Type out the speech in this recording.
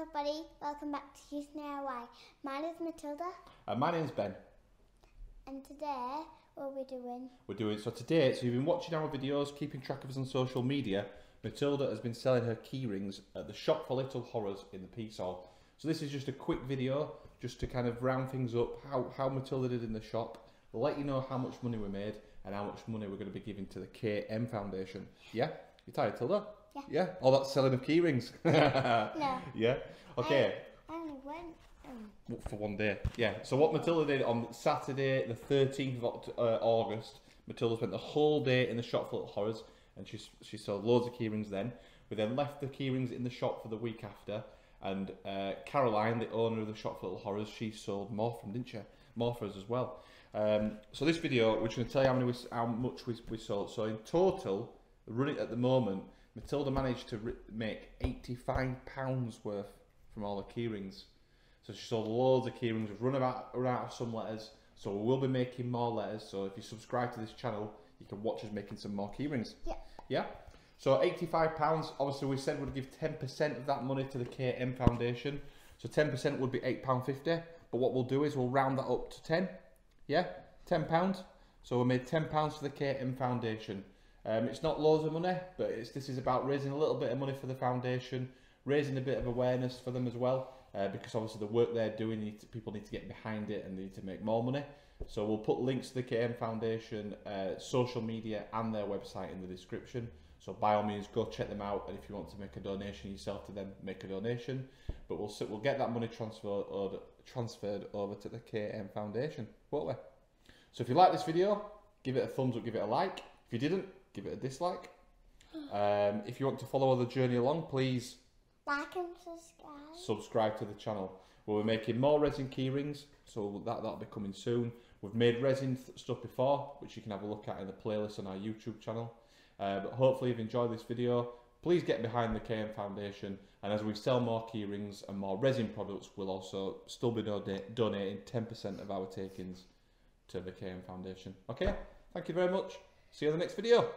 everybody, welcome back to Huson DIY. My name is Matilda. And my name's Ben. And today, what are we doing? So you've been watching our videos, keeping track of us on social media. Matilda has been selling her keyrings at the Shop for Little Horrors in the Peace Hall. So this is just a quick video, just to kind of round things up, how Matilda did in the shop, let you know how much money we made, and how much money we're going to be giving to the KM Foundation. Yeah? You tired, Tilda? Yeah. Yeah? All that selling of keyrings? No. Yeah? Okay. I only went... For one day. Yeah. So what Matilda did on Saturday, the 13th of August, Matilda spent the whole day in the Shop for Little Horrors, and she sold loads of keyrings then. We then left the keyrings in the shop for the week after, and Caroline, the owner of the Shop for Little Horrors, she sold more from, didn't she? More for us as well. So this video, we're just going to tell you how much we sold. So in total, running at the moment, Matilda managed to make £85 worth from all the keyrings. So she sold loads of keyrings. We've run out of some letters, so we will be making more letters. So if you subscribe to this channel, you can watch us making some more keyrings. Yeah. Yeah. So £85. Obviously, we said we'd give 10% of that money to the KM Foundation. So 10% would be £8.50. But what we'll do is we'll round that up to 10. Yeah, £10. So we made £10 for the KM Foundation. It's not loads of money, but this is about raising a little bit of money for the foundation, raising a bit of awareness for them as well, because obviously the work they're doing, people need to get behind it and they need to make more money. So we'll put links to the KM Foundation, social media and their website in the description. So by all means, go check them out, and if you want to make a donation yourself to them, make a donation. But we'll get that money transferred over to the KM Foundation, won't we? So if you like this video, give it a thumbs up, give it a like. If you didn't, give it a dislike. If you want to follow the journey along, please like and subscribe to the channel. We'll be making more resin keyrings, so that'll be coming soon. We've made resin stuff before, which you can have a look at in the playlist on our YouTube channel. But hopefully you've enjoyed this video. Please get behind the KM Foundation, and as we sell more keyrings and more resin products, we'll also still be donating 10% of our takings to the KM Foundation. Okay, thank you very much. See you in the next video.